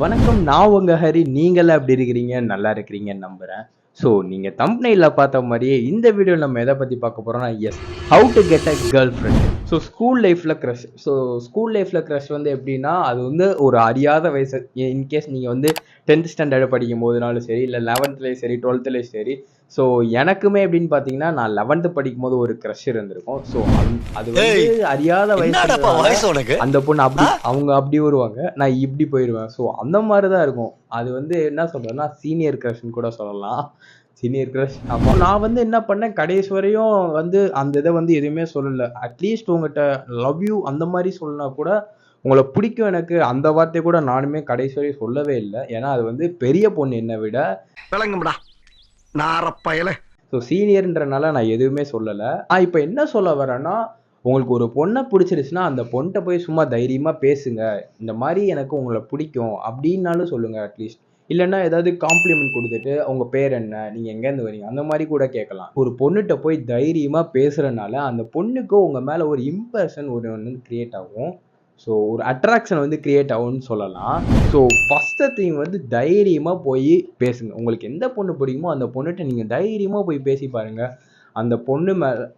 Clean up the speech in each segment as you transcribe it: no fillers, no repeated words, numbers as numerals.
வணக்கம். நான் உங்க ஹரி. நீங்கலாம் எப்படி இருக்கிறீங்க? நல்லா இருக்கிறீங்கன்னு நம்புறேன். ஸோ நீங்க தம்ப்நெயில்ல பார்த்த மாரியே இந்த வீடியோல நம்ம எத பத்தி பார்க்க போறோம்னா, how to get a girlfriend. So school லைஃப்ல கிரஷ் வந்து எப்படின்னா, அது வந்து ஒரு அறியாத வயசு. இன்கேஸ் நீங்க வந்து 10th ஸ்டாண்டர்ட் படிக்கும்போதுனாலும் சரி, இல்ல 11த்லயும் சரி, 12த்லயும் சரி. ஸோ எனக்குமே எப்படின்னு பார்த்தீங்கன்னா, நான் 11th படிக்கும்போது ஒரு கிரஷ் இருந்திருக்கும். ஸோ அது வந்து அறியாத என்னடாப்பா வயசுன்றனால வாய்ஸ் உனக்கு? அந்த பொண்ணு அவங்க அப்படி வருவாங்க. நான் இப்படி போயிருவேன். ஸோ அந்த மாரி தான் இருக்கும். அது வந்து என்ன சொல்றதுன்னா, சீனியர் கிரஷ்ன்னு கூட சொல்லலாம். Senior crush. ஆமா. நான் வந்து என்ன பண்ணேன், கடைசி வரையும் வந்து அந்த இத வந்து எதுவுமே சொல்லல. அட்லீஸ்ட் உங்கட்ட லவ் யூ அந்த மாரி சொல்லனா கூட, உங்கள பிடிக்கும் எனக்கு அந்த வார்த்தைய கூட நானுமே கடைசி வரையும் சொல்லவே இல்ல. ஏன்னா அது வந்து பெரிய பொண்ணு என்ன விட. விளங்கும்டா நாரப்பயல. ஸோ சீனியர்ன்றனால நான் எதுவுமே சொல்லல. நான் இப்ப என்ன சொல்ல வரேன்னா, உங்களுக்கு ஒரு பொண்ண பிடிச்சிருச்சுன்னா, அந்த பொண்ட்ட போய் சும்மா தைரியமா பேசுங்க. இந்த மாரி எனக்கு உங்கள பிடிக்கும் அப்டின்னாலும் சொல்லுங்க அட்லீஸ்ட். இல்லன்னா ஏதாவது காம்ப்ளிமெண்ட் குடுத்துட்டு, உங்க பேர் என்ன? நீங்க எங்கேருந்து வரீங்க? அந்த மாரி கூட கேட்கலாம். ஒரு பொண்ணுட்ட போய் தைரியமா பேசுறனால, அந்த பொண்ணுக்கு உங்க மேல ஒரு இம்ப்ரஷன் ஒண்ணு கிரியேட் ஆகும். ஸோ ஒரு அட்ராக்ஷன் வந்து கிரியேட் ஆகும்னு சொல்லலாம். ஸோ ஃபர்ஸ்ட் திங் வந்து தைரியமா போய் பேசுங்க. உங்களுக்கு எந்த பொண்ணு பிடிக்குமோ அந்த பொண்ணுட்ட நீங்க தைரியமா போய் பேசி பாருங்க. அந்த பொண்ணு மேல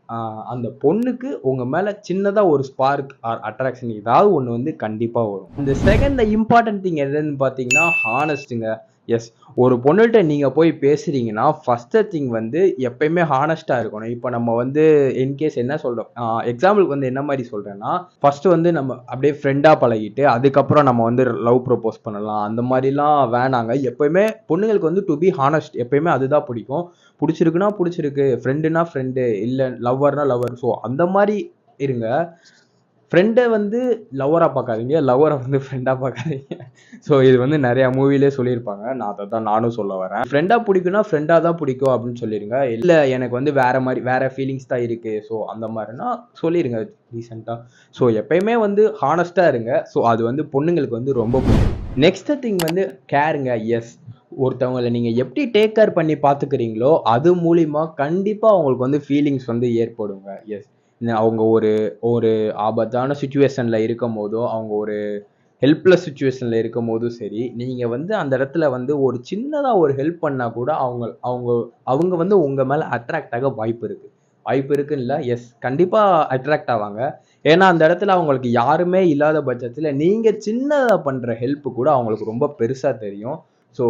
அந்த பொண்ணுக்கு உங்க மேல சின்னதா ஒரு ஸ்பார்க் ஆர் அட்ராக்ஷன் ஏதாவது ஒண்ணு வந்து கண்டிப்பா வரும். இந்த செகண்ட்ல இம்பார்ட்டன்ட் திங் எதுன்னு பார்த்தீங்கன்னா, ஹானஸ்ட்டுங்க. எஸ். ஒரு பொண்ணுட்ட நீங்க போய் பேசுறீங்கன்னா, ஃபர்ஸ்ட் திங் வந்து எப்பயுமே ஹானஸ்ட்டா இருக்கணும். இப்ப நம்ம வந்து இன்கேஸ் என்ன சொல்றோம், எக்ஸாம்பிளுக்கு வந்து என்ன மாரி சொல்றேன்னா, ஃபர்ஸ்ட் வந்து நம்ம அப்படியே ஃப்ரெண்டா பழகிட்டு, அதுக்கப்புறம் நம்ம வந்து லவ் ப்ரொபோஸ் பண்ணலாம். அந்த மாரிலாம் வேணாங்க. எப்பயுமே பொண்ணுங்களுக்கு வந்து டூ பி ஹானஸ்ட். எப்பயுமே அதுதான் பிடிக்கும். புடிச்சிருக்குன்னா புடிச்சிருக்கு, ஃப்ரெண்டுனா ஃப்ரெண்டு, இல்ல லவ்வர்னா லவ்வர். ஸோ அந்த மாரி இருங்க. ஃப்ரெண்ட வந்து லவ்வரா பார்க்காதீங்க. லவ்வர வந்து ஃப்ரெண்டா பார்க்காதீங்க. ஸோ இது வந்து நெறைய மூவிலயே சொல்லியிருப்பாங்க. நான் அதத்தான் நானும் சொல்ல வரேன். ஃப்ரெண்டா புடிக்கும்னா ஃப்ரெண்டா தான் புடிக்கும் அப்படின்னு சொல்லிருங்க. இல்ல எனக்கு வந்து வேற மாரி வேற ஃபீலிங்ஸ் தான் இருக்கு. ஸோ அந்த மாரினா சொல்லிருங்க டீசென்ட்டா. ஸோ எப்பயுமே வந்து ஹானஸ்ட்டா இருங்க. ஸோ அது வந்து பொண்ணுங்களுக்கு வந்து ரொம்ப பிடிக்கும். நெக்ஸ்ட் திங் வந்து கேர்ங்க. எஸ். ஒருத்தவங்கள நீங்க எப்படி டேக் கேர் பண்ணி பார்த்துக்கிறீங்களோ, அது மூலியமா கண்டிப்பா அவங்களுக்கு வந்து ஃபீலிங்ஸ் வந்து ஏற்படுங்க. எஸ். அவங்க ஒரு ஒரு ஆபத்தான சிச்சுவேஷன்ல இருக்கும்போதோ, அவங்க ஒரு ஹெல்ப்லெஸ் சிச்சுவேஷன்ல இருக்கும்போதும் சரி, நீங்க வந்து அந்த இடத்துல வந்து ஒரு சின்னதா ஒரு ஹெல்ப் பண்ணா கூட அவங்க அவங்க அவங்க வந்து உங்க மேல அட்ராக்ட் ஆக வாய்ப்பு இருக்கு. வாய்ப்பு இருக்குன்னு இல்ல. எஸ். கண்டிப்பா அட்ராக்ட் ஆவாங்க. ஏன்னா அந்த இடத்துல அவங்களுக்கு யாருமே இல்லாத பட்சத்துல நீங்க சின்னதா பண்ற ஹெல்ப் கூட அவங்களுக்கு ரொம்ப பெருசா தெரியும். ஸோ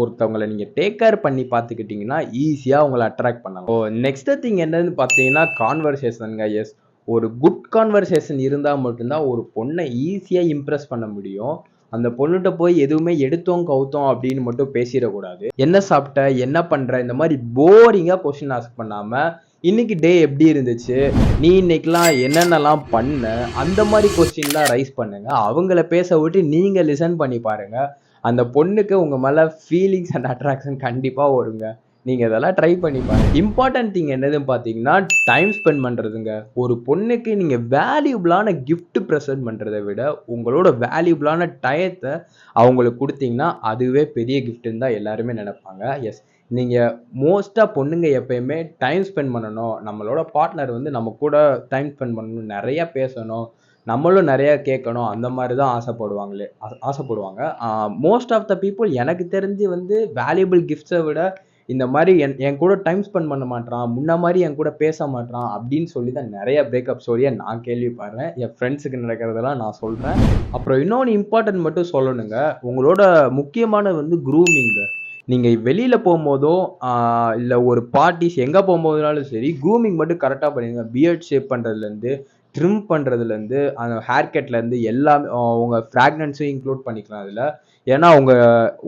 ஒருத்தவங்கள நீங்க டேக் கேர் பண்ணி பார்த்துக்கிட்டீங்கன்னா, ஈஸியா உங்கள அட்ராக்ட் பண்ணலாம். நெக்ஸ்ட் திங் என்னன்னு பார்த்தீங்கன்னா, கான்வர்சேஷன்ங்க. எஸ். ஒரு குட் கான்வர்சேஷன் இருந்தா மட்டும் தான் ஒரு பொண்ண ஈஸியா இம்ப்ரெஸ் பண்ண முடியும். அந்த பொண்ணுட்ட போய் எதுவுமே எடுத்தோம், கவுத்தோம் அப்படின்னு மட்டும் பேசிறக்கூடாது. என்ன சாப்பிட்ட? என்ன பண்ற? இந்த மாரி போரிங்கா கொஸ்டின் ஆஸ்க் பண்ணாம, இன்னைக்கு டே எப்படி இருந்துச்சு? நீ இன்னைக்கெல்லாம் என்னென்னலாம் பண்ண? அந்த மாரி கொஸ்டின்லாம் ரைஸ் பண்ணுங்க. அவங்கள பேச விட்டு நீங்க லிசன் பண்ணி பாருங்க. அந்த பொண்ணுக்கு உங்க மேல ஃபீலிங்ஸ் அண்ட் அட்ராக்ஷன் கண்டிப்பா வருங்க. நீங்க இதெல்லாம் ட்ரை பண்ணி பாருங்க. இம்பார்ட்டன்ட் திங் என்னதுன்னு பார்த்தீங்கன்னா, டைம் ஸ்பெண்ட் பண்றதுங்க. ஒரு பொண்ணுக்கு நீங்க வேல்யூபிளான கிஃப்ட் பிரசன்ட் பண்றத விட, உங்களோட வேல்யூபிளான டயத்த அவங்களுக்கு குடுத்தீங்கன்னா, அதுவே பெரிய கிஃப்ட்ன்னு தான் எல்லாருமே நெனைப்பாங்க. எஸ். நீங்க மோஸ்ட்டா பொண்ணுங்க எப்பயுமே டைம் ஸ்பெண்ட் பண்ணணும். நம்மளோட பார்ட்னர் வந்து நம்ம கூட டைம் ஸ்பெண்ட் பண்ணணும். நெறைய பேசணும். நம்மளும் நெறைய கேட்கணும். அந்த மாரி தான் ஆசைப்படுவாங்க. மோஸ்ட் ஆஃப் த பீப்பிள் எனக்கு தெரிஞ்சு வந்து வேல்யூபிள் கிஃப்ட்ஸ விட இந்த மாரி என் கூட டைம் ஸ்பெண்ட் பண்ண மாட்றான். முன்ன மாரி என் கூட பேச மாட்றான் அப்படின்னு சொல்லி தான் நெறைய பிரேக்கப் ஸ்டோரிய நான் கேள்விப்படுறேன். என் ஃப்ரெண்ட்ஸுக்கு நடக்கிறதெல்லாம் நான் சொல்றேன். அப்புறம் இன்னொன்னு இம்பார்ட்டன்ட் மட்டும் சொல்லணுங்க. உங்களோட முக்கியமானது வந்து க்ரூமிங்க. நீங்க வெளியில போம்போதோ, ஆ இல்ல ஒரு பார்ட்டீஸ் எங்க போம்போதுனாலும் சரி, க்ரூமிங் மட்டும் கரெக்ட்டா பண்ணிருங்க. பியர்ட் ஷேப் பண்றதுலருந்து, ட்ரிம் பண்றதுலருந்து, அந்த ஹேர் கட்லேருந்து எல்லாமே உங்க ஃப்ராக்ரன்ஸையும் இன்க்ளூட் பண்ணிக்கலாம் அதுல. ஏன்னா, உங்க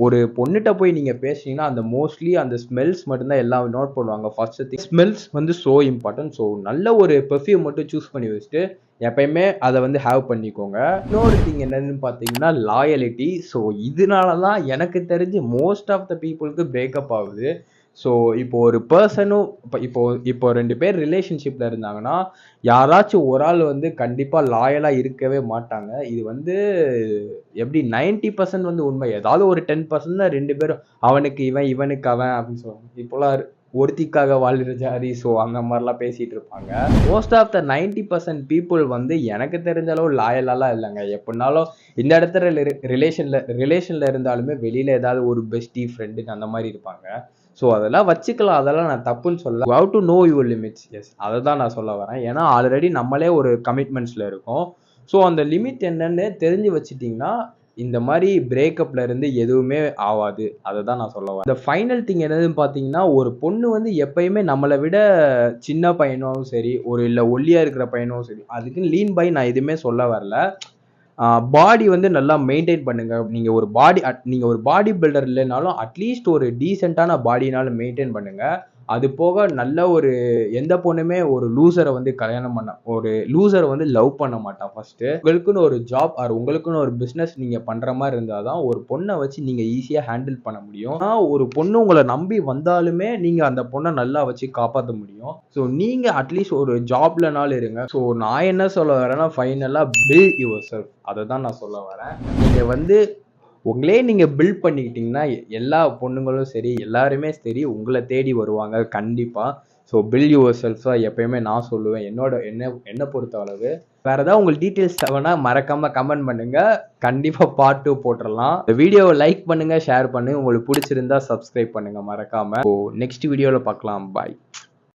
ஒரு பொண்ணுட்ட போய் நீங்க பேசுனீங்கன்னா, அந்த மோஸ்ட்லி அந்த ஸ்மெல்ஸ் மட்டும் தான் எல்லாம் நோட் பண்ணுவாங்க. ஃபர்ஸ்ட் திங் ஸ்மெல்ஸ் வந்து சோ இம்பார்ட்டன்ட். ஸோ நல்ல ஒரு பெர்ஃப்யூம் மட்டும் சூஸ் பண்ணி வச்சுட்டு, எப்பயுமே அத வந்து ஹேவ் பண்ணிக்கோங்க. இன்னொரு திங் என்னன்னு பார்த்தீங்கன்னா, லாயல்டி. ஸோ இதனால தான் எனக்கு தெரிஞ்சு மோஸ்ட் ஆஃப் த பீப்பிள்க்கு பிரேக்கப் ஆகுது. ஸோ இப்போ ஒரு பெர்சனும் இப்போ இப்போ 2 பேர் ரிலேஷன்ஷிப்ல இருந்தாங்கன்னா, யாராச்சும் ஒரு ஆள் வந்து கண்டிப்பா லாயலா இருக்கவே மாட்டாங்க. இது வந்து எப்படி 90% வந்து உண்மை. ஏதாவது ஒரு 10% தான் 2 பேரும் அவனுக்கு இவன், இவனுக்கு அவன் அப்படின்னு சொல்லுவாங்க. இப்போலாம் ஒருத்திக்காக வாழ்கிற ஜாதி. ஸோ அந்த மாதிரிலாம் பேசிட்டு இருப்பாங்க. மோஸ்ட் ஆஃப் த 90% பீப்புள் வந்து எனக்கு தெரிஞ்ச அளவு லாயலாலாம் இல்லைங்க. எப்படினாலும் இந்த இடத்துல ரிலேஷன்ல இருந்தாலுமே வெளியில ஏதாவது ஒரு பெஸ்டி ஃப்ரெண்டு அந்த மாதிரி இருப்பாங்க. ஸோ அதெல்லாம் வச்சுக்கலாம், அதெல்லாம் நான் தப்புன்னு சொல்லல. How to know your limits. Yes, அதை தான் நான் சொல்ல வரேன். ஏன்னா ஆல்ரெடி நம்மளே ஒரு கமிட்மெண்ட்ஸில் இருக்கோம். ஸோ அந்த லிமிட் என்னன்னு தெரிஞ்சு வச்சுட்டிங்கன்னா இந்த மாதிரி பிரேக்கப்ல இருந்து எதுவுமே ஆகாது. அதை தான் நான் சொல்ல வரேன். இந்த ஃபைனல் திங் என்னதுன்னு பார்த்தீங்கன்னா, ஒரு பொண்ணு வந்து எப்பயுமே நம்மளை விட சின்ன பையனும் சரி, ஒரு இல்லை ஒல்லியா இருக்கிற பையனும் சரி, அதுக்குன்னு லீன் பை நான் எதுவுமே சொல்ல வரல. பாடி வந்து நல்லா மெயின்டைன் பண்ணுங்க. நீங்க ஒரு பாடி பில்டர் இல்லைனாலும் அட்லீஸ்ட் ஒரு டீசெண்டான பாடினாலும் மெயின்டைன் பண்ணுங்க. அது போக நல்ல ஒரு எந்த பொண்ணுமே ஒரு லூசரை வந்து ஒரு லூசரை வந்து லவ் பண்ண மாட்டான். ஃபர்ஸ்ட் உங்களுக்குன்னு ஒரு ஜாப் ஆர் உங்களுக்குன்னு ஒரு பிசினஸ் நீங்க பண்ற மாதிரி இருந்தாதான் ஒரு பொண்ணை வச்சு நீங்க ஈஸியா ஹேண்டில் பண்ண முடியும். ஒரு பொண்ணு உங்களை நம்பி வந்தாலுமே நீங்க அந்த பொண்ணை நல்லா வச்சு காப்பாற்ற முடியும். ஸோ நீங்க அட்லீஸ்ட் ஒரு ஜாப்லனாலும் இருங்க. ஸோ நான் என்ன சொல்ல வரேன்னா, ஃபைனலா பில்ட் யுவர் செல்ஃப், அதை தான் நான் சொல்ல வரேன். நீங்க வந்து உங்களே நீங்க பில்ட் பண்ணிக்கிட்டீங்கன்னா எல்லா பொண்ணுங்களும் சரி, எல்லாருமே சரி உங்களை தேடி வருவாங்க கண்டிப்பா. ஸோ பில்ட் யுவர் செல்ஃப் எப்பயுமே நான் சொல்லுவேன். என்ன பொறுத்த அளவு. வேற ஏதாவது உங்களுக்கு டீட்டெயில்ஸ் தேவைன்னா மறக்காம கமெண்ட் பண்ணுங்க. கண்டிப்பா பார்ட் 2 போட்டுடலாம். இந்த வீடியோவை லைக் பண்ணுங்க, ஷேர் பண்ணுங்க. உங்களுக்கு பிடிச்சிருந்தா சப்ஸ்கிரைப் பண்ணுங்க மறக்காம. நெக்ஸ்ட் வீடியோல பார்க்கலாம். பாய்.